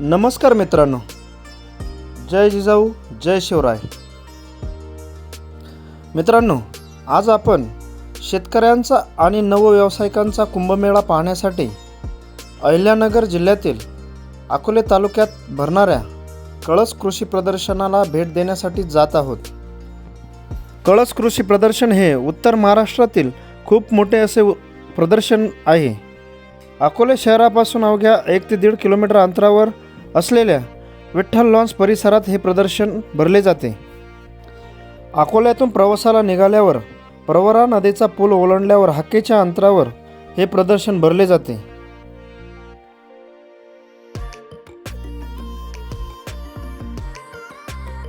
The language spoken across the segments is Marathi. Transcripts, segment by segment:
नमस्कार मित्रांनो, जय जिजाऊ जय शिवराय. मित्रांनो, आज आपण शेतकऱ्यांचा आणि नवव्यवसायिकांचा कुंभमेळा पाहण्यासाठी अहिल्यानगर जिल्ह्यातील अकोले तालुक्यात भरणाऱ्या कळस कृषी प्रदर्शनाला भेट देण्यासाठी जात आहोत. कळस कृषी प्रदर्शन हे उत्तर महाराष्ट्रातील खूप मोठे असे प्रदर्शन आहे. अकोले शहरापासून अवघ्या 1 ते 1.5 किलोमीटर अंतरावर असलेल्या विठ्ठल लॉन्स परिसरात हे प्रदर्शन भरले जाते. अकोल्यातून प्रवासाला निघाल्यावर प्रवरा नदीचा पूल ओलांडल्यावर हाकेच्या अंतरावर हे प्रदर्शन भरले जाते.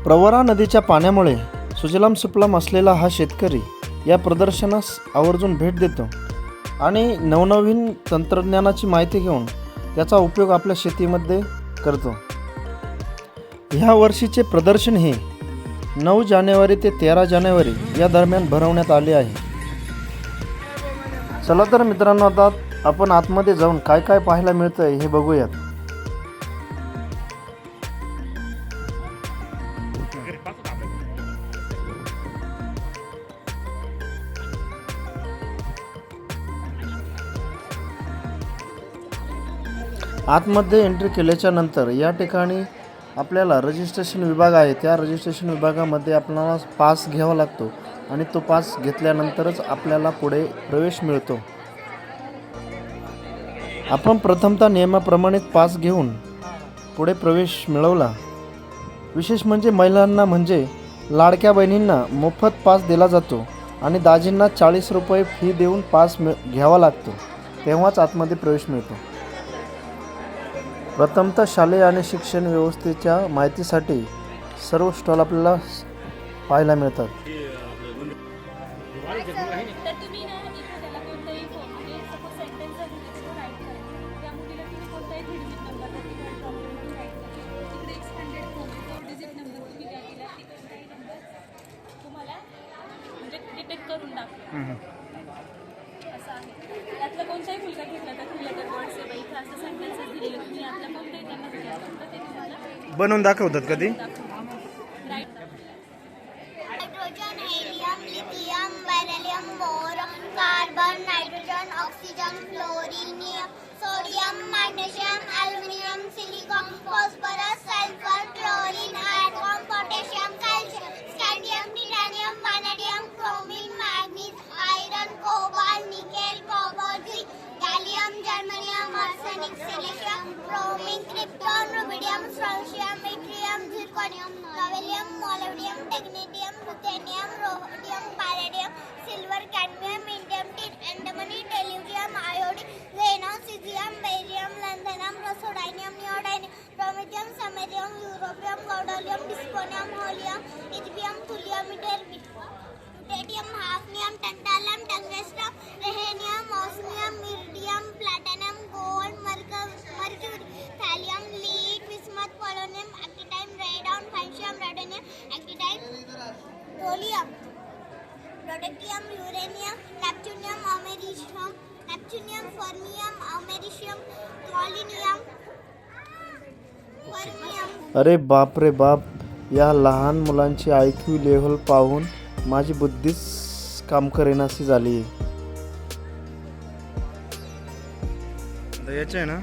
प्रवरा नदीच्या पाण्यामुळे सुजलाम सुफलाम असलेला हा शेतकरी या प्रदर्शनास आवर्जून भेट देतो आणि नवनवीन तंत्रज्ञानाची माहिती घेऊन त्याचा उपयोग आपल्या शेतीमध्ये करतो. ह्या वर्षीचे प्रदर्शन हे 9 जानेवारी ते 13 जानेवारी या दरम्यान भरवण्यात आले आहे. चला तर मित्रांनो, आता आपण आतमध्ये जाऊन काय काय पाहायला मिळतंय हे बघूयात. आतमध्ये एंट्री केल्याच्या नंतर या ठिकाणी आपल्याला रजिस्ट्रेशन विभाग आहे. त्या रजिस्ट्रेशन विभागामध्ये आपल्याला पास घ्यावा लागतो आणि तो पास घेतल्यानंतरच आपल्याला पुढे प्रवेश मिळतो. आपण प्रथमतः नियमाप्रमाणे पास घेऊन पुढे प्रवेश मिळवला. विशेष म्हणजे महिलांना म्हणजे लाडक्या बहिणींना मोफत पास दिला जातो आणि दाजींना 40 रुपये फी देऊन पास घ्यावा लागतो, तेव्हाच आतमध्ये प्रवेश मिळतो. प्रथमतः शालेय आणि शिक्षण व्यवस्थेच्या माहितीसाठी सर्व स्टॉल आपल्याला पाहायला मिळतात. कोणताही मुलगा घेतला तर तुला तर वर्ड सेवा इथं असं सेंटेन्सेस दिलेले तुम्ही आपल्या कोणताही त्यांना विचारलं तर ते तुम्हाला बनवून दाखवतात कधी. Right. Hydrogen, helium, lithium, beryllium, boron, carbon, nitrogen, oxygen, fluorine, sodium, magnesium, aluminium, silicon, phosphorus, sulphur, chlorine, iron, potassium, calcium, scandium, titanium, vanadium, chromium, manganese, iron, cobalt, nickel, copper, zinc, gallium, germanium, arsenic, selenium, bromine, krypton, rubidium, strontium, yttrium, zirconium, nobelium, molybdenum, technetium, ruthenium, rhodium, palladium, silver, cadmium, indium, tin, antimony, tellurium, iodine, xenon, caesium, barium, lanthanum, praseodymium, neodymium, promethium, samarium, europium, gadolinium, dysprosium, holmium, इथियम, thulium, lutetium, hafnium, tantalum, tungsten, rhenium, osmium, iridium, platinum, gold, mercury, thallium, lead, bismuth, polonium, astatine, radon, francium, radium, actinium, thorium, protactinium, uranium, neptunium, fermium, americium, gallium, fermium. अरे बाप रे बाप, या लहान मुलांची IQ लेव्हल पाहून माझी बुद्धीच काम करेनाशी झाली. याचे आहे ना,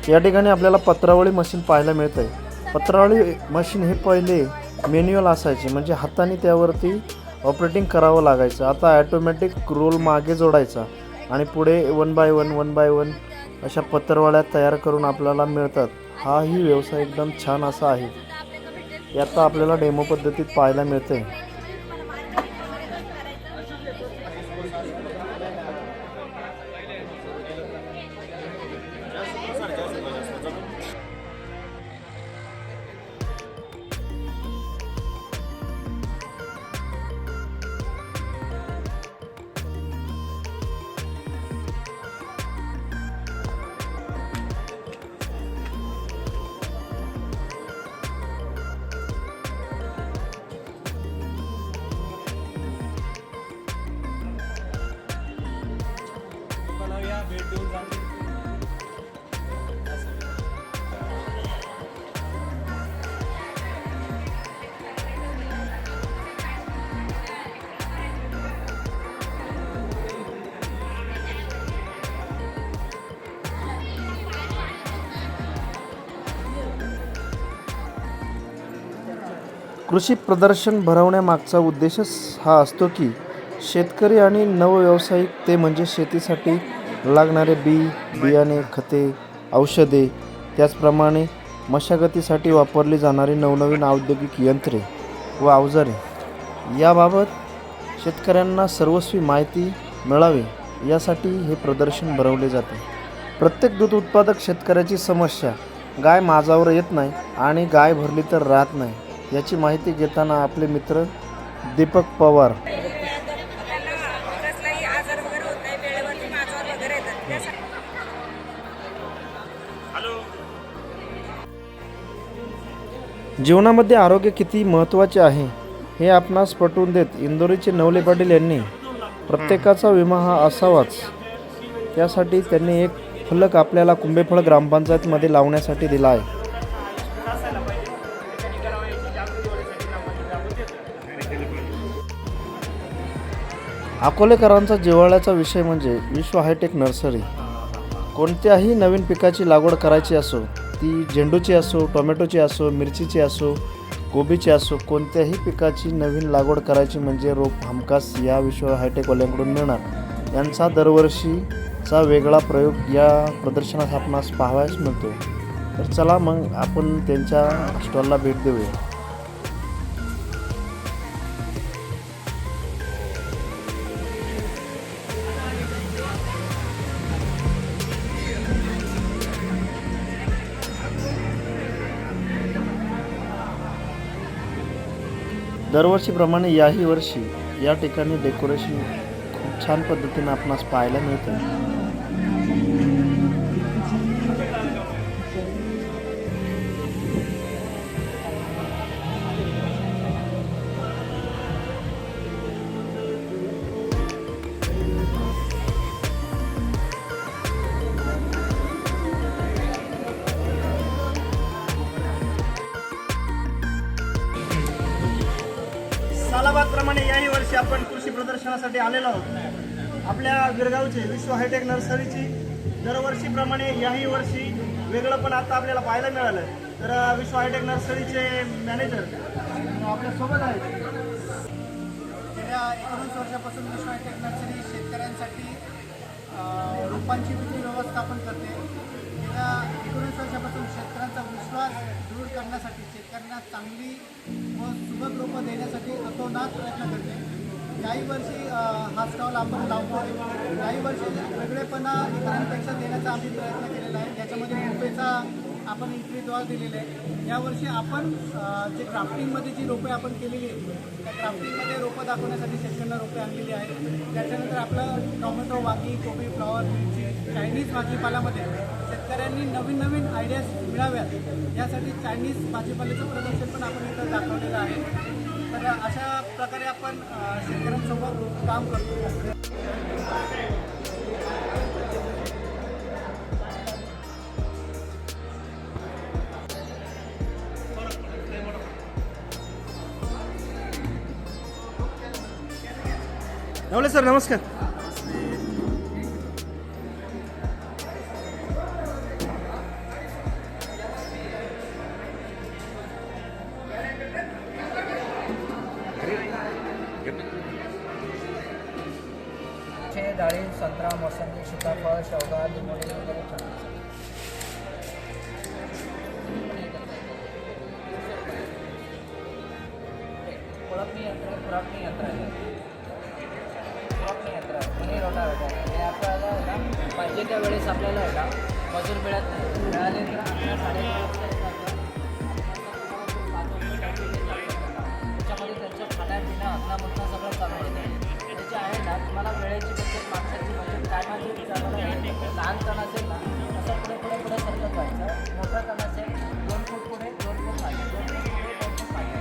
या ठिकाणी आपल्याला पत्रावळी मशीन पाहायला मिळत आहे. पत्रावळी मशीन हे पहिले मॅन्युअल असायचे, म्हणजे हाताने त्यावरती ऑपरेटिंग करावं लागायचं. आता ॲटोमॅटिक रोल मागे जोडायचा आणि पुढे 1 बाय 1 अशा पत्रावळ्या तयार करून आपल्याला मिळतात. हाही व्यवसाय एकदम छान असा आहे. याचा आपल्याला डेमो पद्धतीत पाहायला मिळते. कृषी प्रदर्शन भरवण्यामागचा उद्देशच हा असतो की शेतकरी आणि नवव्यावसायिक ते म्हणजे शेतीसाठी लागणारे बियाणे, खते, औषधे, त्याचप्रमाणे मशागतीसाठी वापरली जाणारी नवनवीन औद्योगिक यंत्रे व अवजारे याबाबत शेतकऱ्यांना सर्वस्वी माहिती मिळावी यासाठी हे प्रदर्शन भरवले जाते. प्रत्येक दूध उत्पादक शेतकऱ्याची समस्या गाय माझावर येत नाही आणि गाय भरली तर राहत नाही याची माहिती घेताना आपले मित्र दीपक पवार कसलाही आजार वगैरे होत नाही, वेळेवरती माझ्यावर वगैरे येतात त्यासाठी जीवनामध्ये आरोग्य किती महत्त्वाचे आहे हे आपणास पटवून देत इंदोरीचे नवले पाटील यांनी प्रत्येकाचा विमा हा असावाच त्यासाठी त्यांनी एक फलक आपल्याला कुंभेफळ ग्रामपंचायतमध्ये लावण्यासाठी दिला आहे. अकोलेकरांचा जिव्हाळ्याचा विषय म्हणजे विश्व हायटेक नर्सरी. कोणत्याही नवीन पिकाची लागवड करायची असो, ती झेंडूची असो, टोमॅटोची असो, मिरचीची असो, कोबीची असो, कोणत्याही पिकाची नवीन लागवड करायची म्हणजे रोप हमखास या विश्व हायटेकवाल्यांकडून मिळणार. यांचा दरवर्षीचा वेगळा प्रयोग या प्रदर्शनात आपणास पाहावयास मिळतो. तर चला मग आपण त्यांच्या स्टॉलला भेट देऊया. दरवर्षीप्रमाणे याही वर्षी या ठिकाणी डेकोरेशन खूप छान पद्धतीने आपणास पाहायला मिळते. सालाबादप्रमाणे याही वर्षी आपण कृषी प्रदर्शनासाठी आलेलो आहोत. आपल्या गिरगावचे विश्व हायटेक नर्सरीची दरवर्षीप्रमाणे याही वर्षी वेगळं पण आता आपल्याला पाहायला मिळालं. तर विश्व हायटेक नर्सरीचे मॅनेजर आपल्यासोबत आहेत. गेल्या 19 वर्षापासून विश्व हायटेक नर्सरी शेतकऱ्यांसाठी रोपांची विक्री व्यवस्थापन करते. गेल्या 19 वर्षापासून शेतकऱ्यांचा विश्वास दूर करण्यासाठी शेतकऱ्यांना चांगली व सुबक रोपं देण्यासाठी अतोनात प्रयत्न करते. याही वर्षी हा स्टॉल आपण लावतो आहे. याही वर्षी वेगळेपणा इतरांपेक्षा देण्याचा आम्ही प्रयत्न केलेला आहे. याच्यामध्ये मुंबईचा आपण विक्रीद्वार दिलेले आहे. यावर्षी आपण जे क्राफ्टिंगमध्ये जी रोपे आपण केलेली आहेत त्या क्राफ्टिंगमध्ये रोपं दाखवण्यासाठी शेतकऱ्यांना रोपे आणलेली आहेत. त्याच्यानंतर आपलं टोमॅटो, वांगी, कोबी, फ्लॉवर, मिरची, चायनीज भाजीपाल्यामध्ये शेतकऱ्यांनी नवीन नवीन आयडियाज मिळाव्यात यासाठी चायनीज भाजीपाल्याचं प्रदर्शन पण आपण इथं दाखवलेलं आहे. तर अशा प्रकारे आपण शेतकऱ्यांसोबत काम करतो. नवले सर नमस्कार. डाळिंब, संत्रा, मोसंबी, सीताफळ, शेवगा, लिंबोळी वगैरे ठेवतात. खुरपणी यंत्र खुरपणी यंत्र आहे. खुरपणी यंत्र हे रोटावेटर हे आपल्याला आहे ना पाहिजे त्या वेळेस आपल्याला आहे ना मजूर मिळत नाही. मिळाले तर आपल्या 3:30 त्याच्यामध्ये त्यांचं खाण्यापिणं अन्नमधनं सगळं चालू होतं. त्याचे आहे ना तुम्हाला वेळेची बचत, माणसाची बचत, टायमाची बचत. लहान तण असेल ना असं पुढे पुढे पुढे सरकत जायचं. मोठं तण असेल 2 फूट पुढे 2 फूट मागे 2 फूट पुढे 2 फूट मागे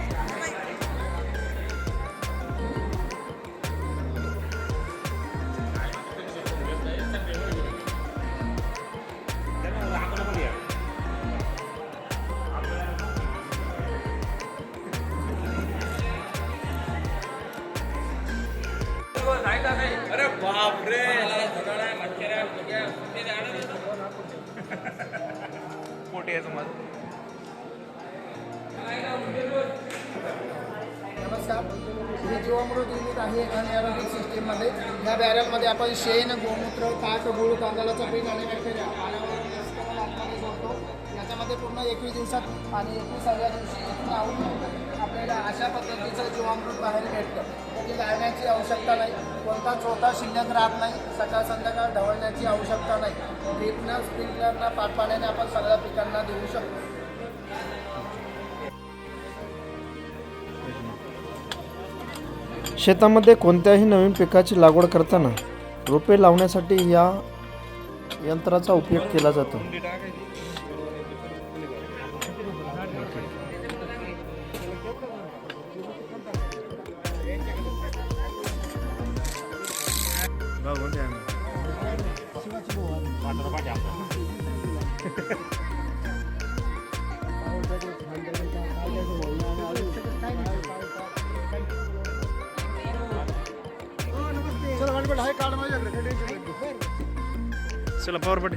अरे बापरे पोटी आहे तुम्हाला नमस्कार. हे जीवामृत युनिट आहे अनएरोबिक सिस्टीममध्ये. या बॅरलमध्ये आपण शेण, गोमूत्र, ताक, गूळ, तांदळाचं पीठ आणि बॅक्टेरिया पाण्यावर आतमध्ये जोडतो. याच्यामध्ये पूर्ण 21 दिवसात आणि 21व्या दिवशी इथून आवडून आपल्याला अशा पद्धतीचं जीवामृत बाहेर भेटतं. त्याची गाळण्याची आवश्यकता नाही, कोणता चोथा शिल्लक राहत नाही, सकाळ संध्याकाळ ढवळण्याची आवश्यकता नाही. ड्रीपनं, स्प्रिंकलरनं, पाण्याने आपण सगळ्या पिकांना देऊ शकतो. शेतामध्ये कोणत्याही नवीन पिकाची लागवड करताना रोपे लावण्यासाठी या यंत्राचा उपयोग केला जातो. चला पॉवर पटे.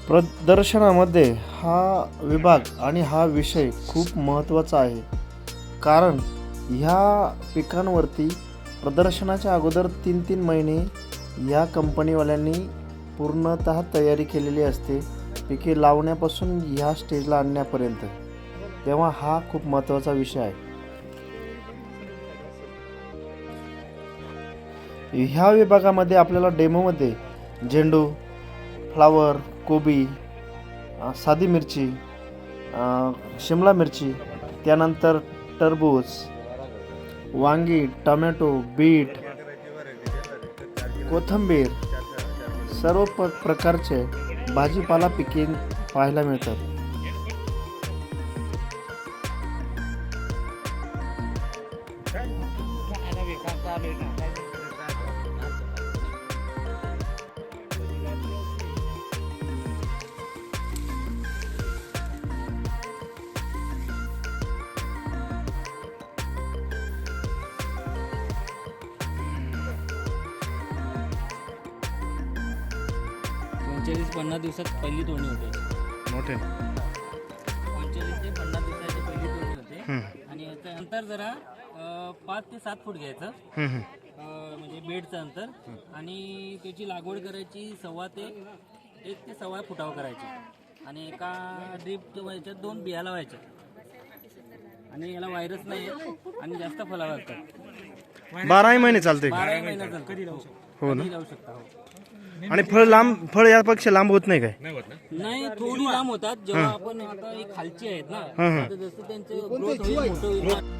प्रदर्शनामध्ये हा विभाग आणि हा विषय खूप महत्त्वाचा आहे, कारण ह्या पिकांवरती प्रदर्शनाच्या अगोदर 3-3 महिने या कंपनीवाल्यांनी पूर्णतः तयारी केलेली असते, पिके लावण्यापासून ह्या स्टेजला आणण्यापर्यंत. तेव्हा हा खूप महत्त्वाचा विषय आहे. ह्या विभागामध्ये आपल्याला डेमोमध्ये झेंडू, फ्लावर, कोबी, साधी मिरची, शिमला मिरची, त्यानंतर टरबूज, वांगी, टमॅटो, बीट, कोथिंबीर, सर्व प्रकारचे भाजीपाला पिके पाहायला मिळतात. पंचेचाळीस-50 दिवसात पहिली तोडणी होते. मोठे 45 ते 50 दिवसाची पहिली तोडणी होते. आणि त्यानंतर जरा 5 ते 7 फूट घ्यायचं, म्हणजे बेडचं अंतर. आणि त्याची लागवड करायची 1.25 ते 1 ते 1.25 फुटावर करायची. आणि एका ड्रीप याच्यात 2 बिया लावायच्या. आणि याला व्हायरस नाही आणि जास्त फळावर असतात. 12 महिने चालते. 12 महिना चालतं. कधी लावू शकता, कधी लावू शकता. हो. आणि फळ यापेक्षा लांब होत नाही काय? नाही, थोडी लांब होतात. जेव्हा आपण आता एक खालची आहेत ना, आता जसं त्यांचं ग्रोथ होईल, मोठं होईल.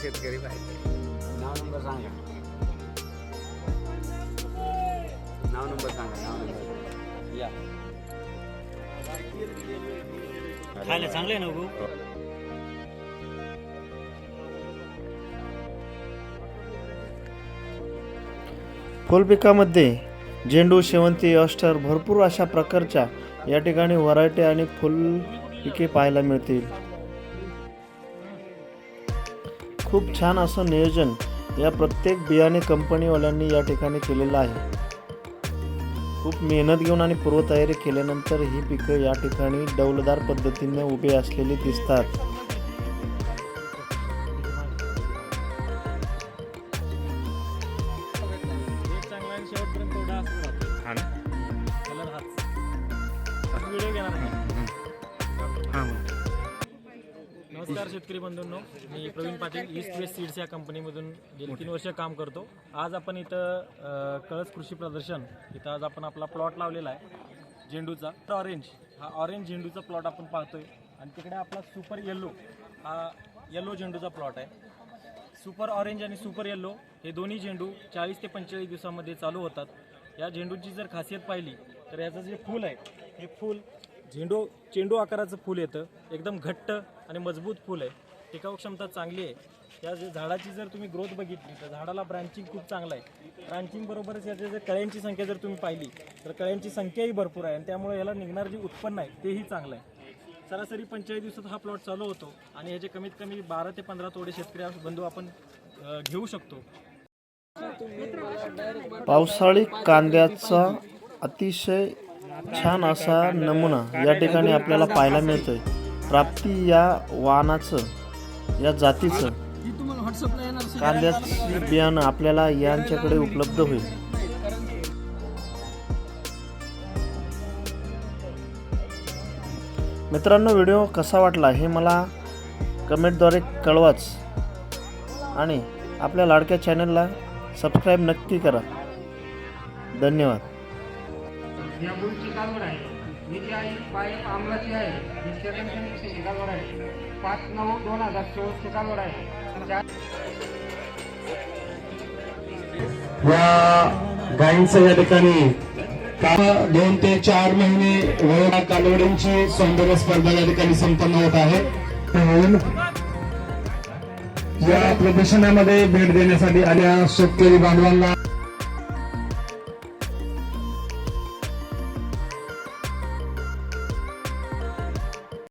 शेतकरी पाहिजे. नाव नंबर सांगा. या खायला चांगलं आहे ना गो. फुलपिकामध्ये झेंडू, शेवंती, अस्टर, भरपूर अशा प्रकारच्या या ठिकाणी व्हरायटी आणि फुल पिके पाहायला मिळतील. खूप छान असं नियोजन या प्रत्येक बियाणे कंपनीवाल्यांनी या ठिकाणी केलेलं आहे. खूप मेहनत घेऊन आणि पूर्वतयारी केल्यानंतर ही पिकं या ठिकाणी डौलदार पद्धतीने उभे असलेली दिसतात. नमस्कार शेतकरी बंधूंनो, मी Pravin Patil, East West Seeds या कंपनीमधून गेली 3 वर्ष काम करतो. आज आपण इथं कळस कृषी प्रदर्शन इथं आज आपण आपला प्लॉट लावलेला आहे झेंडूचा. हा ऑरेंज झेंडूचा प्लॉट आपण पाहतोय. आणि तिकडे आपला सुपर येल्लो, हा येल्लो झेंडूचा प्लॉट आहे. सुपर ऑरेंज आणि सुपर येल्लो हे दोन्ही झेंडू 40 ते 45 दिवसामध्ये चालू होतात. या झेंडूची जर खासियत पाहिली तर याचं जे फूल आहे हे फूल चेंडू आकाराचं फूल येतं. एकदम घट्ट आणि मजबूत फूल आहे. टिकाऊ क्षमता चांगली आहे. या झाडाची जर तुम्ही ग्रोथ बघितली तर झाडाला ब्रांचिंग खूप चांगलं आहे. ब्रांचिंग बरोबरच याच्या जर कळ्यांची संख्या जर तुम्ही पाहिली तर कळ्यांची संख्याही भरपूर आहे आणि त्यामुळे याला निघणारं जे उत्पन्न आहे तेही चांगलं आहे. सरासरी 45 दिवसात हा प्लॉट चालू होतो आणि ह्याचे कमीत कमी 12 ते 15 तोडे शेतकरी बंधू आपण घेऊ शकतो. पावसाळी कांद्याचा अतिशय छान असा नमुना या ठिकाणी आपल्याला पाहायला मिळतोय. प्राप्ती या वाहनाचं या जातीचं कांद्याचं बियाणं आपल्याला यांच्याकडे उपलब्ध होईल. मित्रांनो, व्हिडिओ कसा वाटला हे मला कमेंटद्वारे कळवाच आणि आपल्या लाडक्या चॅनलला सबस्क्राईब नक्की करा. धन्यवाद. या बुलची कालवड आहे. ही जी आहे पायप आम्लाची आहे. ही सेकंड जनरेशनची कालवड आहे. 5/9/2024 कालवड आहे. या गायींचं या ठिकाणी 2 ते 4 महिने वयोगटातील कालवडींची सौंदर्य स्पर्धा या ठिकाणी संपन्न होत आहे. या प्रदर्शनामध्ये भेट देण्यासाठी आल्या शेतकरी बांधवांना